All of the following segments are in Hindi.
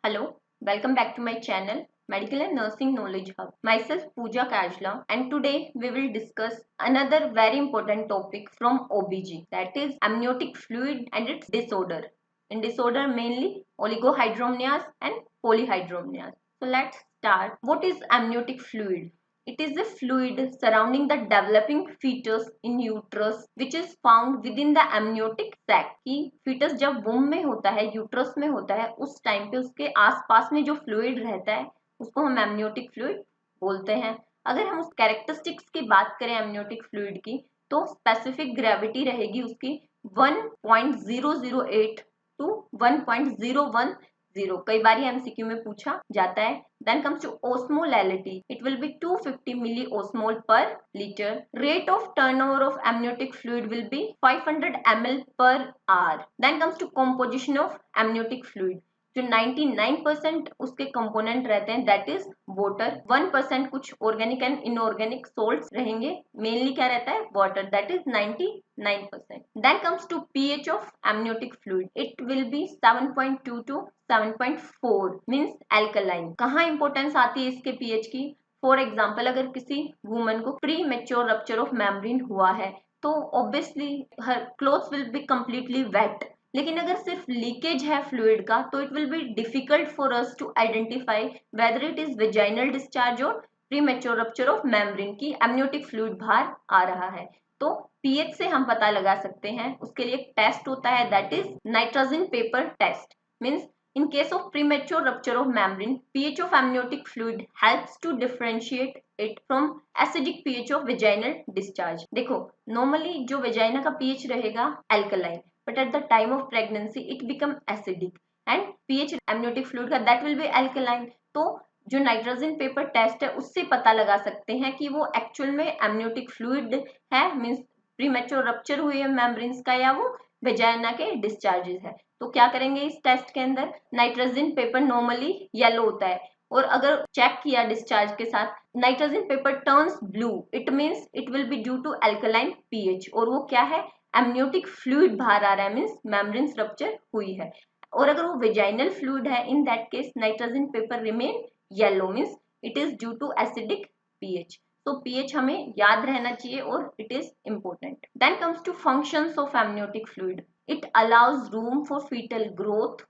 Hello, welcome back to my channel Medical and Nursing Knowledge Hub. Myself Pooja Kajla, and today we will discuss another very important topic from OBG, that is amniotic fluid and its disorder. In disorder mainly oligohydramnios and polyhydramnios. So let's start. What is amniotic fluid? It is a fluid surrounding the developing fetus in uterus which is found within the amniotic sac. कि fetus जब womb में होता है, यूट्रस में होता है, उस टाइम पे उसके आसपास में जो फ्लूइड रहता है उसको हम एमनियोटिक फ्लूइड बोलते हैं। अगर हम उस कैरेक्टरिस्टिक्स की बात करें एमनियोटिक फ्लूइड की, तो स्पेसिफिक ग्रेविटी रहेगी उसकी 1.008 टू 1.010। कई बार एमसीक्यू में पूछा जाता है। Then comes to osmolality. It will be 250 milliosmol per liter. Rate of turnover of amniotic fluid will be 500 ml per hour. Then comes to composition of amniotic fluid. जो 99% उसके कंपोनेंट रहते हैं दैट इज वाटर, 1% कुछ ऑर्गेनिक एंड इनऑर्गेनिक सोल्ट्स रहेंगे, मेनली क्या रहता है water, that is 99%. Then comes to pH of amniotic fluid. It will be 7.2 to 7.4 means alkaline. कहाँ इंपॉर्टेंस आती है इसके पीएच की? फॉर एग्जाम्पल अगर किसी वुमन को premature rupture of membrane हुआ है तो obviously her clothes will be completely wet, लेकिन अगर सिर्फ लीकेज है फ्लूइड का तो it will be difficult for us to identify whether it is vaginal discharge और प्रीमेच्योर रप्चर ऑफ मेम्ब्रेन की एमनियोटिक फ्लूइड बाहर आ रहा है। तो पीएच से हम पता लगा सकते हैं। उसके लिए एक टेस्ट होता है that is nitrogen paper test. Means in case of premature rupture of membrane, pH of amniotic fluid helps to differentiate it from acidic pH of vaginal discharge. देखो normally जो वेजाइना का pH रहेगा alkaline, but at the time of pregnancy it become acidic and pH amniotic fluid का that will be alkaline. तो जो नाइट्रोजन पेपर टेस्ट है उससे पता लगा सकते हैं कि वो एक्चुअल में एमनियोटिक फ्लूइड है, मीन्स प्रीमेच्योर रप्चर हुई है मेम्ब्रेन्स का, या वो वेजाइना के डिस्चार्जेस है। तो क्या करेंगे इस टेस्ट के अंदर? नाइट्रोजन पेपर नॉर्मली येलो होता है और अगर चेक किया डिस्चार्ज के साथ nitrogen paper turns blue, it means it will be due to alkaline pH, और वो क्या है? एमनियोटिक फ्लूइड बाहर आ रहा है, मींस मेम्ब्रेन्स रप्चर हुई है। और अगर वो वेजाइनल फ्लूइड है in that case nitrogen paper remain yellow, means it is due to acidic pH. तो पीएच हमें याद रहना चाहिए और it is important. Then comes to functions of amniotic fluid. It allows room for fetal growth,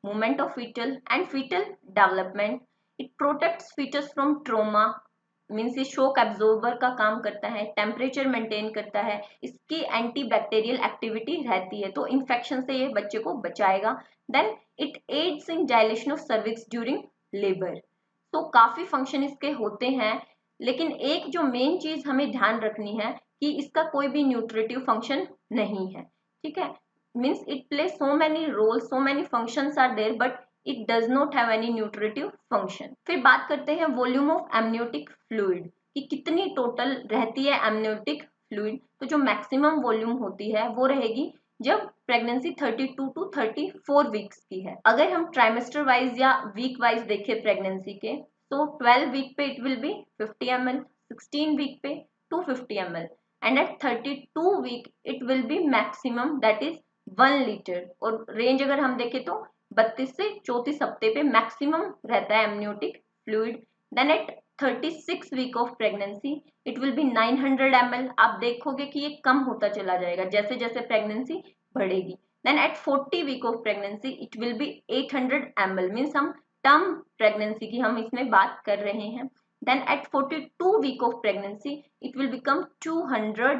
movement of fetal and fetal development. It protects fetus from trauma, means ये शॉक एब्जॉर्बर का काम करता है, टेम्परेचर मेंटेन करता है, इसकी एंटी बैक्टीरियल एक्टिविटी रहती है तो इन्फेक्शन से ये बच्चे को बचाएगा। Then it aids in dilation of cervix during labour. तो काफी फंक्शन इसके होते हैं, लेकिन एक जो मेन चीज हमें ध्यान रखनी है कि इसका कोई भी न्यूट्रिटिव फंक्शन नहीं है। ठीक है, means it plays so many roles, so many functions are there, but it does not have any nutritive function. फिर बात करते हैं वॉल्यूम ऑफ एमनियोटिक फ्लूइड कि कितनी टोटल रहती है एमनियोटिक फ्लूइड। तो जो मैक्सिमम वॉल्यूम होती है वो रहेगी जब प्रेगनेंसी 32 टू 34 वीक्स की है। अगर हम ट्राइमेस्टर वाइज या वीक वाइज देखें प्रेगनेंसी के, तो 12 वीक पे it will be 50 ml, 16 week पे 250 ml, and at 32 week it will be maximum that is 1 litre. और रेंज अगर हम देखें तो 32 से 34 हफ्ते पे मैक्सिमम रहता है amniotic fluid. Then at 36 week of pregnancy it will be 900 ml। आप देखोगे कि ये कम होता चला जाएगा जैसे जैसे प्रेगनेंसी बढ़ेगी। Then at 40 week of pregnancy it will be 800 ml, means हम टर्म प्रेगनेंसी की हम इसमें बात कर रहे हैं। Then at 42 week of pregnancy it will become 200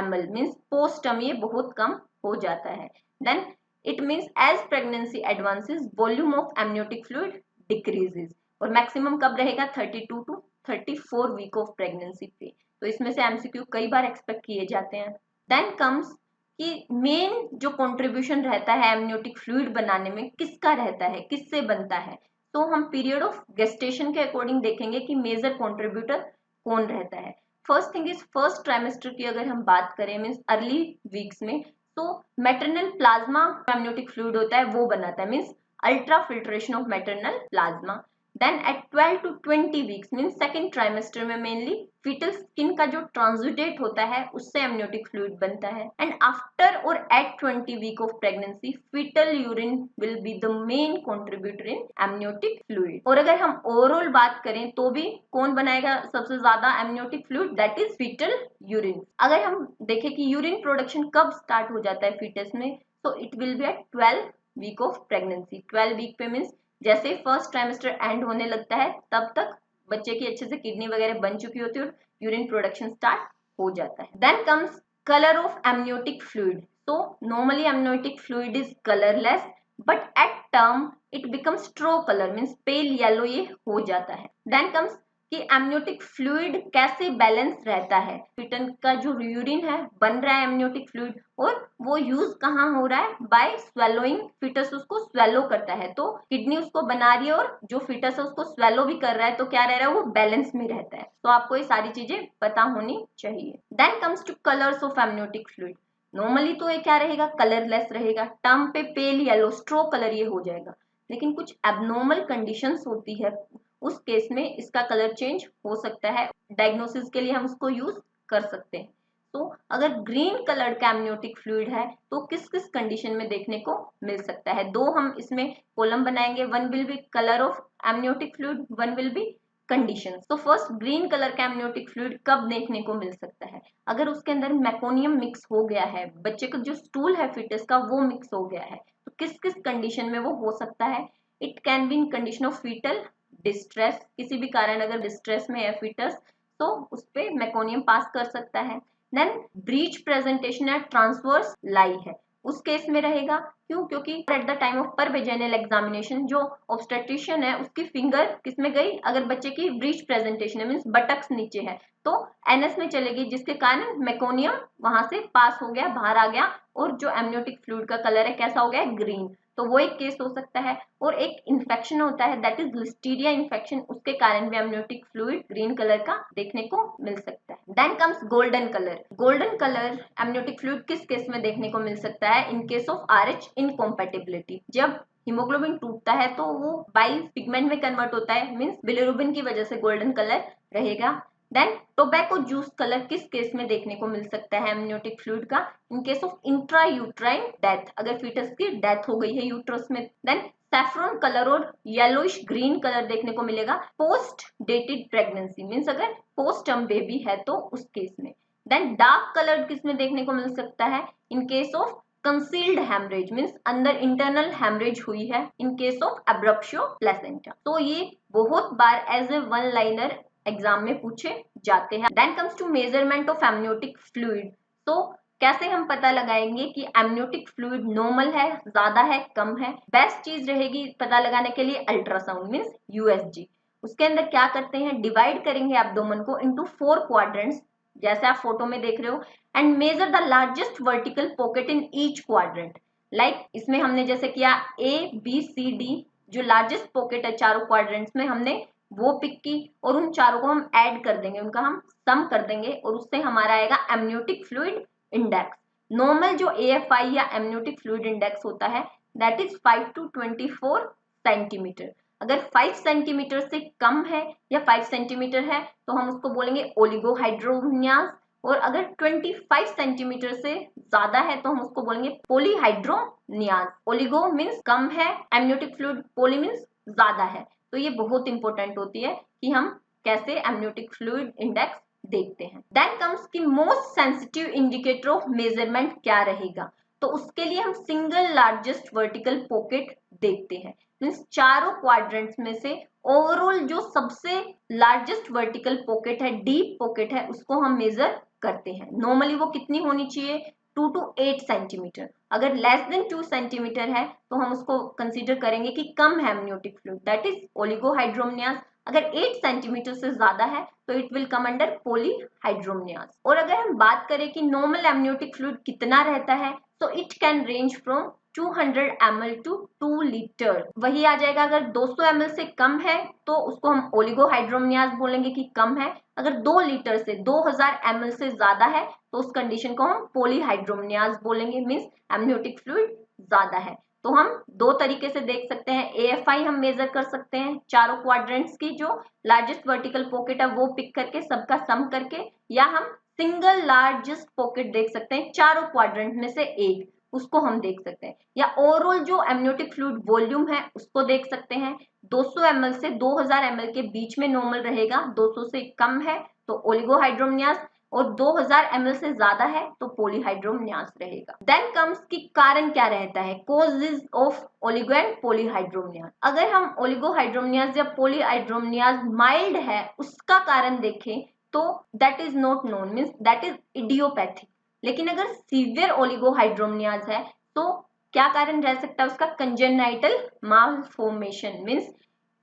ml, means post term ये बहुत कम हो जाता है। Then it means as pregnancy advances volume of amniotic fluid decreases, और मैक्सिमम कब रहेगा? 32 टू 34 वीक ऑफ प्रेगनेंसी पे। तो इसमें से एमसीक्यू कई बार एक्सपेक्ट किए जाते हैं। देन कम्स कि मेन जो कंट्रीब्यूशन रहता है एमनियोटिक फ्लूइड बनाने में किसका रहता है, किससे बनता है? तो हम पीरियड ऑफ गेस्टेशन के अकॉर्डिंग देखेंगे कि मेजर कंट्रीब्यूटर कौन रहता है। First thing is first trimester की अगर हम बात करें मीन्स अर्ली वीक्स में, तो मैटरनल प्लाज्मा एमनियोटिक फ्लूइड होता है वो बनाता है, means ultra filtration of maternal plasma. Then at 12 to 20 weeks means second trimester में मेनली फीटल स्किन का जो ट्रांसुडेट होता है उससे एमनियोटिक फ्लूइड बनता है। एंड आफ्टर और at 20 week of pregnancy fetal urine will be the main contributor in amniotic fluid. और अगर हम ओवरऑल बात करें तो भी कौन बनाएगा सबसे ज्यादा amniotic fluid, that is fetal urine. अगर हम देखें कि यूरिन प्रोडक्शन कब स्टार्ट हो जाता है फीटस में, तो it will be at 12 week of pregnancy. 12 week पे मीन्स जैसे फर्स्ट ट्राइमेस्टर एंड होने लगता है तब तक बच्चे की अच्छे से किडनी वगैरह बन चुकी होती है और यूरिन प्रोडक्शन स्टार्ट हो जाता है। Then comes colour of amniotic fluid. तो normally amniotic fluid is colourless but at term it becomes straw colour means pale yellow ये हो जाता है। देन कम्स कि एमनियोटिक फ्लूइड कैसे बैलेंस रहता है। फीटन का जो यूरिन है बन रहा है एमनियोटिक फ्लूइड और वो यूज कहाँ हो रहा है, बाय स्वेलोइंग। फीटस उसको स्वेलो करता है तो किडनी उसको बना रही है और जो फीटस है उसको स्वेलो भी कर रहा है, तो क्या रह रहा है, वो बैलेंस में रहता है। तो आपको ये सारी चीजें पता होनी चाहिए। Then comes to colours of amniotic fluid. Normally तो ये क्या रहेगा, कलरलेस रहेगा, टर्म पे पेल येलो स्ट्रो कलर ये हो जाएगा। लेकिन कुछ एबनॉर्मल कंडीशंस होती है, उस केस में इसका कलर चेंज हो सकता है। डायग्नोसिस के लिए हम उसको यूज कर सकते हैं। तो अगर ग्रीन कलर का एमनियोटिक फ्लूइड है तो किस किस कंडीशन में देखने को मिल सकता है, दो हम इसमें कॉलम बनाएंगे। One will be colour of amniotic fluid, one will be conditions. तो फर्स्ट ग्रीन कलर का एमनियोटिक फ्लूइड कब देखने को मिल सकता है, अगर उसके अंदर मेकोनियम मिक्स हो गया है, बच्चे का जो स्टूल है फीटस का वो मिक्स हो गया है। तो किस किस कंडीशन में वो हो सकता है, it can be in condition of fetal distress, किसी भी कारण अगर डिस्ट्रेस में है फीटस तो उस पे मेकोनियम पास कर सकता है। देन ब्रीच प्रेजेंटेशन या ट्रांसवर्स लाई है, उस केस में रहेगा। क्यों, क्योंकि at the time of per vaginal examination जो ऑब्स्टेट्रिशियन है उसकी फिंगर किसमें गई, अगर बच्चे की ब्रीच प्रेजेंटेशन है मीन्स बटक्स नीचे है तो एनएस में चलेगी, जिसके कारण मेकोनियम वहां से पास हो गया, बाहर आ गया और जो एमनियोटिक फ्लूइड का कलर है कैसा हो गया, ग्रीन। तो वो एक केस हो सकता है। और एक इन्फेक्शन होता है दैट इज लिस्टीरिया इन्फेक्शन, उसके कारण भी एमनियोटिक फ्लूइड ग्रीन कलर का देखने को मिल सकता है। Then comes golden colour. Golden colour amniotic fluid किस केस में देखने को मिल सकता है, in case of Rh incompatibility. जब हीमोग्लोबिन टूटता है तो वो बाइल पिगमेंट में कन्वर्ट होता है मीन्स बिलिरुबिन की वजह से गोल्डन कलर रहेगा। देन टोबैको जूस कलर किस केस में देखने को मिल सकता है एमनियोटिक फ्लूइड का, इन case of intra uterine death, अगर फीटस की डेथ हो गई है यूट्रस में। देन सैफ्रॉन कलर और येलोइश ग्रीन कलर देखने को मिलेगा पोस्ट डेटेड प्रेगनेंसी मीन्स अगर पोस्ट टर्म बेबी है तो उस केस में। देन डार्क कलर किस में देखने को मिल सकता है, in case of concealed haemorrhage means अंदर इंटरनल हेमरेज हुई है, in case of abruptio placenta. तो ये बहुत बार as a one liner exam में पूछे जाते हैं। Then comes to measurement of amniotic fluid. तो कैसे हम पता लगाएंगे कि एमनियोटिक फ्लूइड नॉर्मल है, ज्यादा है, कम है। बेस्ट चीज रहेगी पता लगाने के लिए अल्ट्रासाउंड मीन्स यूएसजी। उसके अंदर क्या करते हैं, डिवाइड करेंगे एब्डोमेन को इनटू 4 क्वाड्रेंट्स जैसे आप फोटो में देख रहे हो, and measure the largest vertical pocket in each quadrant. Like इसमें हमने जैसे किया ए बी सी डी, जो लार्जेस्ट पॉकेट है चारों क्वाड्रेंट्स में हमने वो पिक की और उन चारों को हम ऐड कर देंगे, उनका हम सम कर देंगे और उससे हमारा आएगा एमनियोटिक फ्लूइड इंडेक्स। नॉर्मल जो AFI या एमनियोटिक फ्लूइड इंडेक्स होता है दैट इज 5 to 24 सेंटीमीटर। अगर 5 सेंटीमीटर से कम है या 5 सेंटीमीटर है तो हम उसको बोलेंगे ओलिगोहाइड्रोनियाज, और अगर 25 सेंटीमीटर से ज्यादा है तो हम उसको बोलेंगे पॉलीहाइड्रोनियाज। ओलिगो मीन्स कम है एमनियोटिक फ्लूइड, पॉली मीन्स ज्यादा है। तो ये बहुत इंपॉर्टेंट होती है कि हम कैसे एमनियोटिक फ्लूइड इंडेक्स देखते हैं। देन कम्स की most sensitive indicator of measurement क्या रहेगा, तो उसके लिए हम सिंगल लार्जेस्ट वर्टिकल पॉकेट देखते हैं मीन्स चारों क्वाड्रेंट्स में से ओवरऑल जो सबसे लार्जेस्ट वर्टिकल पॉकेट है, डीप पॉकेट है, उसको हम मेजर करते हैं। नॉर्मली वो कितनी होनी चाहिए, 2 to 8 सेंटीमीटर। अगर लेस देन 2 सेंटीमीटर है तो हम उसको कंसीडर करेंगे कि कम है एमनियोटिक फ्लूइड दैट इज ओलिगोहाइड्रोनियाज। अगर 8 सेंटीमीटर से ज्यादा है तो इट विल कम अंडर पॉलीहाइड्रोनियाज। और अगर हम बात करें कि नॉर्मल एमनियोटिक फ्लूइड कितना रहता है तो it can range from 200 ml to 2 litre, वही आ जाएगा। अगर 200 ml से कम है तो उसको हम ओलिगोहाइड्रोनियाज बोलेंगे कि कम है। अगर 2 लीटर से 2000 ml से ज्यादा है तो उस कंडीशन को हम पॉलीहाइड्रोनियाज बोलेंगे मीन्स एमनियोटिक फ्लूइड ज्यादा है। तो हम दो तरीके से देख सकते हैं। AFI हम मेजर कर सकते हैं चारों क्वाड्रेंट्स की, जो लार्जेस्ट वर्टिकल पॉकेट है वो पिक करके सबका सम करके, या हम सिंगल लार्जेस्ट पॉकेट देख सकते हैं चारों क्वाड्रेंट में से एक, उसको हम देख सकते हैं, या ओवरऑल जो एमनियोटिक फ्लूइड वॉल्यूम है उसको देख सकते हैं। 200 ml से 2000 ml के बीच में नॉर्मल रहेगा, 200 से कम है तो ओलिगोहाइड्रोमनियाज, और 2000 ml से ज्यादा है तो पॉलीहाइड्रोमनियाज रहेगा। देन कम्स की कारण क्या रहता है, कॉजेज ऑफ ओलिगो एंड पॉलीहाइड्रोमनियाज। अगर हम ओलिगोहाइड्रोमनियाज या पॉलीहाइड्रोमनियाज माइल्ड है उसका कारण देखें तो that is not known, means that is idiopathic. लेकिन अगर सीवियर ओलिगोहाइड्रोमनियाज है तो क्या कारण रह सकता है उसका, congenital malformation, means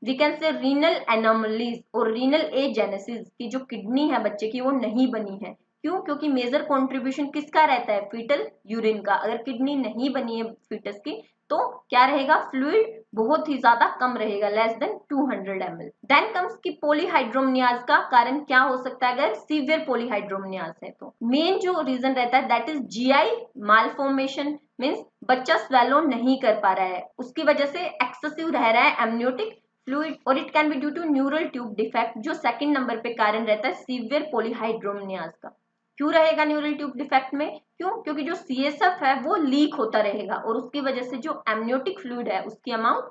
we can say renal anomalies और रीनल एजेनेसिस की जो किडनी है बच्चे की वो नहीं बनी है। क्यों? क्योंकि मेजर कंट्रीब्यूशन किसका रहता है, फीटल यूरिन का। अगर किडनी नहीं बनी है फीटस की तो क्या रहेगा, फ्लूइड बहुत ही ज्यादा कम रहेगा, less than 200 ml। Then comes की पॉलीहाइड्रोमनियाज का कारण क्या हो सकता है अगर सीवियर पॉलीहाइड्रोमनियाज है तो। मेन जो रीजन रहता है that is GI malformation, means बच्चा स्वेलो नहीं कर पा रहा है, उसकी वजह से एक्सेसिव रह रहा है एमनियोटिक फ्लूइड, और it can be due to neural tube defect, जो सेकंड नंबर पे कारण रहता है सीवियर पॉलीहाइड्रोमनियाज का। क्यों रहेगा न्यूरल ट्यूब डिफेक्ट में, क्यों? क्योंकि जो CSF है वो लीक होता रहेगा और उसकी वजह से जो एमनियोटिक फ्लूइड है उसकी अमाउंट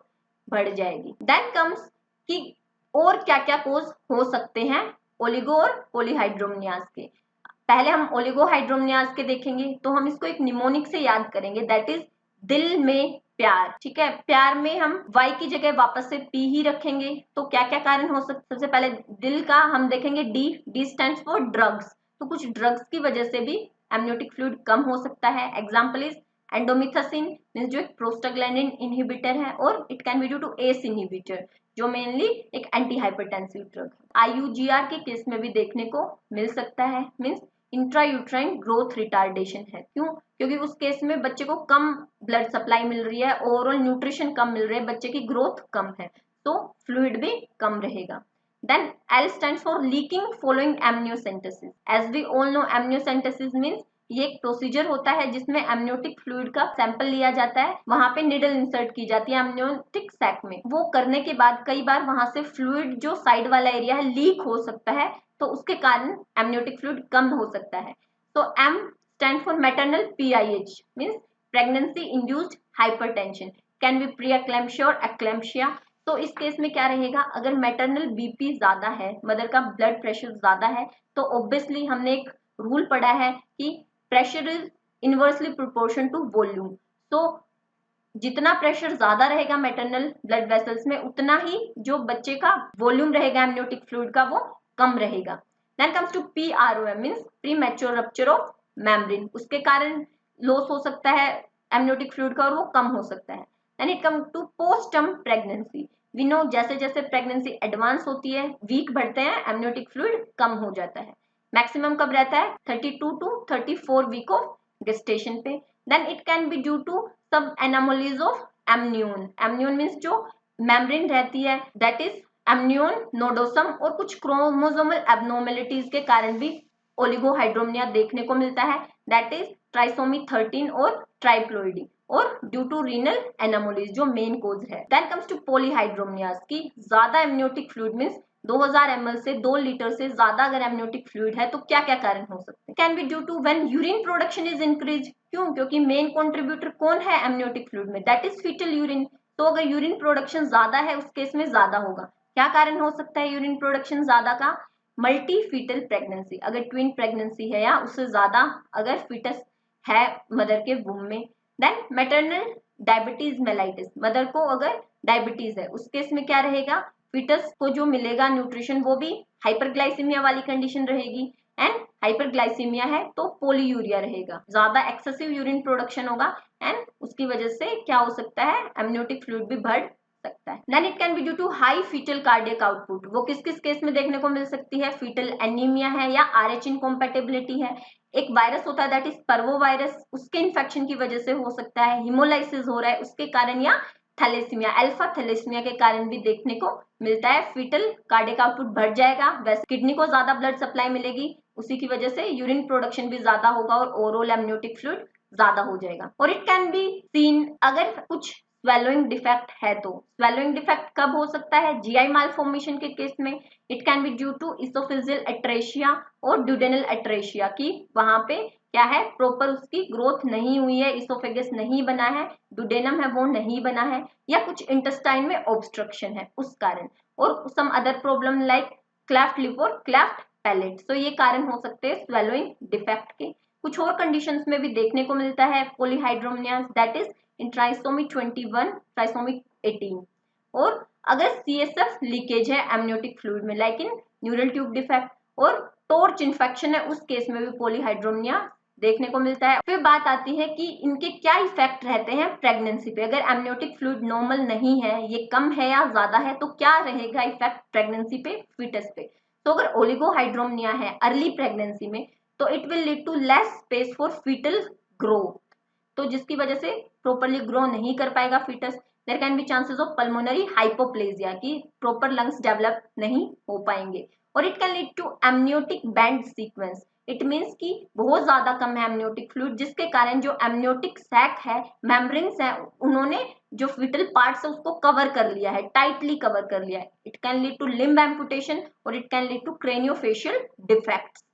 बढ़ जाएगी। देन कम्स कि और क्या क्या कोज हो सकते हैं ओलिगो और पॉलीहाइड्रोमनियाज के। पहले हम ओलिगोहाइड्रोमनियाज के देखेंगे तो हम इसको एक निमोनिक से याद करेंगे, दैट इज दिल में प्यार। ठीक है, प्यार में हम वाई की जगह वापस से पी ही रखेंगे। तो क्या क्या कारण हो सकते, सबसे पहले दिल का हम देखेंगे डी स्टैंड्स फॉर ड्रग्स, तो कुछ ड्रग्स की वजह से भी एमनियोटिक फ्लूइड कम हो सकता है। एग्जाम्पल इज एंडोमिथासिन, मींस जो एक प्रोस्टाग्लैंडिन इनहिबिटर है, और it can be due to ACE inhibitor जो मेनली एक एंटी हाइपरटेंसिव ड्रग है। IUGR के केस में भी देखने को मिल सकता है, मींस इंट्रायूट्राइन ग्रोथ रिटार्डेशन है। क्यों? क्योंकि उस केस में बच्चे को कम ब्लड सप्लाई मिल रही है, ओवरऑल न्यूट्रिशन कम मिल रही है, बच्चे की ग्रोथ कम है तो फ्लूइड भी कम रहेगा। Then L stands for leaking following amniocentesis. As we all know, amniocentesis means ये एक प्रोसीजर होता है जिसमें एमनियोटिक फ्लूइड का सैंपल लिया जाता है, वहां पे निडल इंसर्ट की जाती है एमनियोटिक सैक में। वो करने के बाद कई बार वहां से फ्लूइड जो साइड वाला एरिया है लीक हो सकता है, तो उसके कारण एमनियोटिक फ्लूइड कम हो सकता है। तो M stand for maternal PIH, means pregnancy induced hypertension, can be pre eclampsia और एक्लैम्पशिया। तो इस केस में क्या रहेगा, अगर मैटरनल BP ज्यादा है, मदर का ब्लड प्रेशर ज्यादा है, तो ऑब्वियसली हमने एक रूल पढ़ा है कि pressure is inversely proportion to volume. तो जितना प्रेशर ज्यादा रहेगा मैटरनल ब्लड वेसल्स में, उतना ही जो बच्चे का वॉल्यूम रहेगा एमनियोटिक फ्लूइड का वो कम रहेगा। Then comes to PROM, means premature rupture of membrane, उसके कारण लॉस हो सकता है एमनियोटिक फ्लूइड का और वो कम हो सकता है। Then it come to postterm pregnancy. We know जैसे जैसे प्रेगनेंसी एडवांस होती है, वीक बढ़ते हैं, एमनियोटिक फ्लूइड कम हो जाता है। मैक्सिमम कब रहता है, 32 to 34 वीक ऑफ गेस्टेशन पे। Then it can be due to sub anomalies of amnion. Amnion means जो मेम्ब्रेन रहती है दैट इज एमनियोन नोडोसम, और कुछ क्रोमोसोमल एबनॉर्मेलिटीज के कारण भी ओलिगोहाइड्रोमनिया देखने को मिलता है, दैट इज ट्राइसोमी 13 और ट्राइप्लोइडी, और ड्यू टू रीनल एनामोलीज जो मेन कोज है। देन कम्स टू पॉलीहाइड्रोमनियाज की ज्यादा एमनियोटिक फ्लूइड मींस 2000 ml से 2 लीटर से ज्यादा अगर एमनियोटिक फ्लूइड है तो क्या क्या कारण हो सकते हैं। Can be due to when urine production is increase. क्यों? क्योंकि मेन कंट्रीब्यूटर कौन है एमनियोटिक फ्लूइड में, दैट इज फीटल यूरिन। तो अगर यूरिन प्रोडक्शन ज्यादा है उस केस में ज्यादा होगा। क्या कारण हो सकता है यूरिन प्रोडक्शन ज्यादा का, मल्टी फीटल प्रेगनेंसी, अगर ट्विन प्रेगनेंसी है या उससे ज्यादा अगर फीटस है मदर के वूम में। Then maternal diabetes mellitus, mother को अगर डायबिटीज है उस केस में क्या रहेगा, फीटस को जो मिलेगा न्यूट्रिशन वो भी हाइपरग्लाइसीमिया वाली कंडीशन रहेगी, एंड हाइपरग्लाइसीमिया है तो पोलीयूरिया रहेगा, ज्यादा एक्सेसिव यूरिन प्रोडक्शन होगा, एंड उसकी वजह से क्या हो सकता है, एमनियोटिक फ्लूइड भी बढ़ सकता है। Then it can be due to high fetal cardiac output. वो किस किस केस में देखने को मिल सकती है, फीटल एनीमिया है या RH इनकॉम्पेटिबिलिटी है। एक वायरस होता है दैट इज पर्वो वायरस, उसके इन्फेक्शन की वजह से हो सकता है, हिमोलाइसिस हो रहा है उसके कारण, या थैलेसीमिया अल्फा थैलेसीमिया के कारण भी देखने को मिलता है। फीटल कार्डियक आउटपुट बढ़ जाएगा, वैसे किडनी को ज्यादा ब्लड सप्लाई मिलेगी, उसी की वजह से यूरिन प्रोडक्शन भी ज्यादा होगा और ओवरऑल एमनियोटिक फ्लूइड ज्यादा हो जाएगा। और इट कैन बी सीन अगर कुछ स्वेलोइंग डिफेक्ट है तो। स्वेलोइंग डिफेक्ट कब हो सकता है? जीआई मालफॉर्मेशन के केस में। It can be due to oesophageal atresia और ड्यूडेनल एट्रेशिया की वहां पे क्या है, प्रॉपर उसकी ग्रोथ नहीं हुई है, इसोफेगस नहीं बना है, ड्यूडेनम है वो नहीं बना है, या कुछ इंटेस्टाइन में ऑब्स्ट्रक्शन है उस कारण, और some other problem like cleft lip और क्लेफ्ट पैलेट। तो ये कारण हो सकते हैं स्वेलोइंग डिफेक्ट के। कुछ और कंडीशंस में भी देखने को मिलता है polyhydramnios, that is in trisomy 21, trisomy 18। और अगर सीएसएफ लीकेज है एमनियोटिक फ्लूइड में, like in neural tube defect और टॉर्च इन्फेक्शन है, उस केस में भी पॉलीहाइड्रोमनिया देखने को मिलता है। फिर बात आती है कि इनके क्या इफेक्ट रहते हैं प्रेगनेंसी पे। अगर एमनियोटिक फ्लूइड नॉर्मल नहीं है, ये कम है या ज्यादा है, तो क्या रहेगा इफेक्ट प्रेगनेंसी पे, फीटस पे। तो अगर ओलिगोहाइड्रोमनिया है अर्ली प्रेगनेंसी में, तो it will lead to less space for fetal growth, तो जिसकी वजह से प्रॉपरली ग्रो नहीं कर पाएगा फीटस। There can be chances of pulmonary hypoplasia की प्रॉपर लंग्स डेवलप नहीं हो पाएंगे। और it can lead to amniotic band sequence. It means कि बहुत ज्यादा कम है एमनियोटिक फ्लूइड, जिसके कारण जो एमनियोटिक सैक है, मेम्ब्रेन्स है, उन्होंने जो फीटल पार्ट्स है उसको कवर कर लिया है, टाइटली कवर कर लिया है। It can lead to limb amputation और it can lead to craniofacial defects.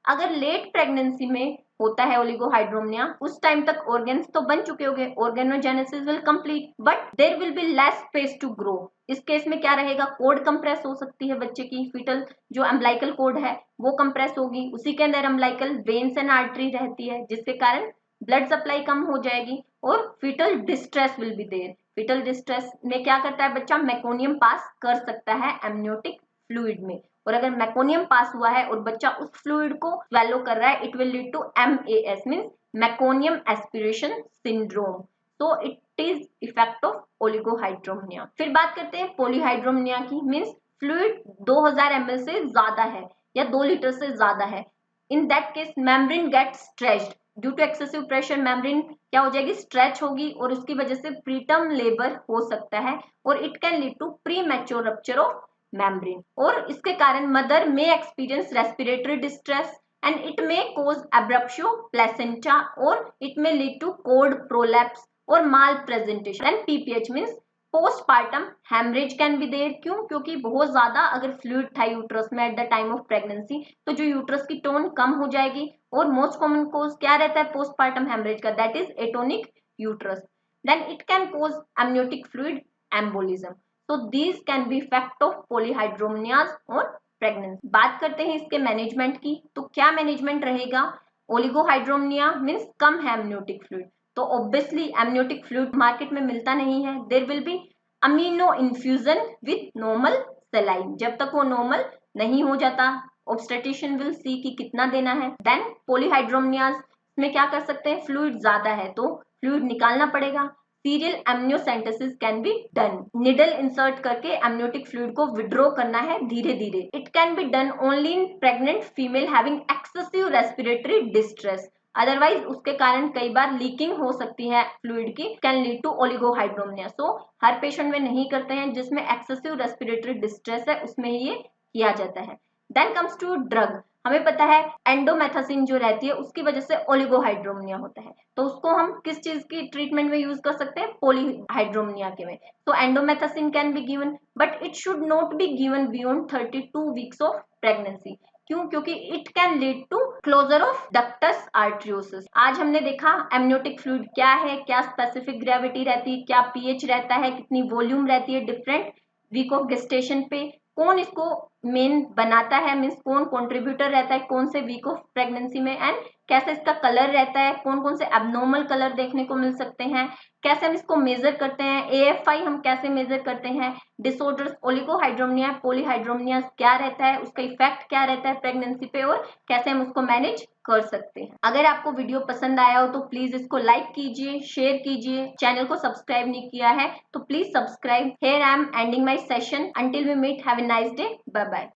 अगर लेट प्रेगनेंसी में होता है ओलिगोहाइड्रोमनिया, उस टाइम तक ऑर्गन्स तो बन चुके होंगे, organogenesis will complete, but there will be less space to grow. इस केस में क्या रहेगा, कोड कंप्रेस हो सकती है बच्चे की, फीटल जो अम्बलाइकल कोड है वो कंप्रेस होगी, उसी के अंदर अम्बलाइकल वेन्स एंड आर्टरी रहती है, जिसके कारण ब्लड सप्लाई कम हो जाएगी और fetal distress will be there. Fetal distress में क्या करता है बच्चा, मेकोनियम पास कर सकता है एमनियोटिक फ्लूइड में, और अगर मेकोनियम पास हुआ है और बच्चा उस फ्लूइड को स्वेलो कर रहा है, it will lead to MAS means meconium aspiration syndrome. तो it is effect of oligohydramnios. फिर बात करते हैं पॉलीहाइड्रोमनिया की, मींस फ्लूइड 2000 ml से ज्यादा है या 2 लीटर से ज्यादा है। In that case membrane get stretched due to excessive pressure. Membrane क्या हो जाएगी, स्ट्रेच होगी, और उसकी वजह से प्रीटर्म लेबर हो सकता है, और it can lead to premature rupture of membrane. और इसके कारण मदर में experience respiratory distress and it में कॉज एब्रप्शो प्लेसेंटा, और इट में लीड टू कोड प्रोलैप्स और malpresentation. And PPH means postpartum haemorrhage can be there. क्यों? क्योंकि बहुत ज्यादा अगर फ्लूइड था यूट्रस में at the time of pregnancy, तो जो यूट्रस की टोन कम हो जाएगी, और मोस्ट कॉमन कॉज क्या रहता है पोस्टपार्टम हेमरेज का, that is atonic uterus. Then it can cause amniotic fluid embolism. So these can be effect of polyhydramnias और pregnancy। बात करते हैं इसके मैनेजमेंट की, तो क्या मैनेजमेंट रहेगा। ओलिगोहाइड्रोमनिया मीन्स कम है एमनियोटिक फ्लूइड, तो ऑब्वियसली एमनियोटिक फ्लूइड मार्केट में मिलता नहीं है। There will be amnio infusion with normal saline. जब तक वो नॉर्मल नहीं हो जाता, ऑब्स्टेट्रिशियन विल सी कि कितना देना है। देन पॉलीहाइड्रोमनियाज में क्या कर सकते हैं, फ्लूइड ज्यादा है तो फ्लूइड निकालना पड़ेगा। Serial amniocentesis can be done. Needle insert करके एमनियोटिक फ्लूइड को विड्रॉ करना है धीरे धीरे। It can be done only in pregnant female having excessive respiratory distress. Otherwise उसके कारण कई बार लीकिंग हो सकती है फ्लूइड की, can lead to oligohydramnios. So हर पेशेंट में नहीं करते हैं, जिसमें एक्सेसिव रेस्पिरेटरी डिस्ट्रेस है उसमें ये किया जाता है। Then comes to drug. हमें पता है एंडोमेथासिन जो रहती है उसकी वजह से ओलिगोहाइड्रोमनिया होता है, तो उसको हम किस चीज की ट्रीटमेंट में यूज कर सकते हैं, पॉलीहाइड्रोमनिया के में। तो indomethacin can be given, but it should not be given beyond 32 weeks of pregnancy. क्यों? क्योंकि it can lead to closure of ductus arteriosus. आज हमने देखा एमनियोटिक फ्लूइड क्या है, क्या स्पेसिफिक ग्रेविटी रहती है, क्या pH रहता है, कितनी वॉल्यूम रहती है डिफरेंट वीक ऑफ गेस्टेशन पे, कौन इसको मेन बनाता है, मीन्स कौन कंट्रीब्यूटर रहता है कौन से वीक ऑफ प्रेगनेंसी में, एंड कैसे इसका कलर रहता है, कौन कौन से एबनॉर्मल कलर देखने को मिल सकते हैं, कैसे हम इसको मेजर करते हैं, AFI हम कैसे मेजर करते हैं, डिसऑर्डर्स ओलिगोहाइड्रोमनिया पॉलीहाइड्रोमनिया क्या रहता है, उसका इफेक्ट क्या रहता है प्रेगनेंसी पे, और कैसे हम उसको मैनेज कर सकते हैं। अगर आपको वीडियो पसंद आया हो तो प्लीज इसको लाइक कीजिए, शेयर कीजिए। चैनल को सब्सक्राइब नहीं किया है तो please subscribe. Here I am ending my session. Until we meet, have a nice day, bye bye.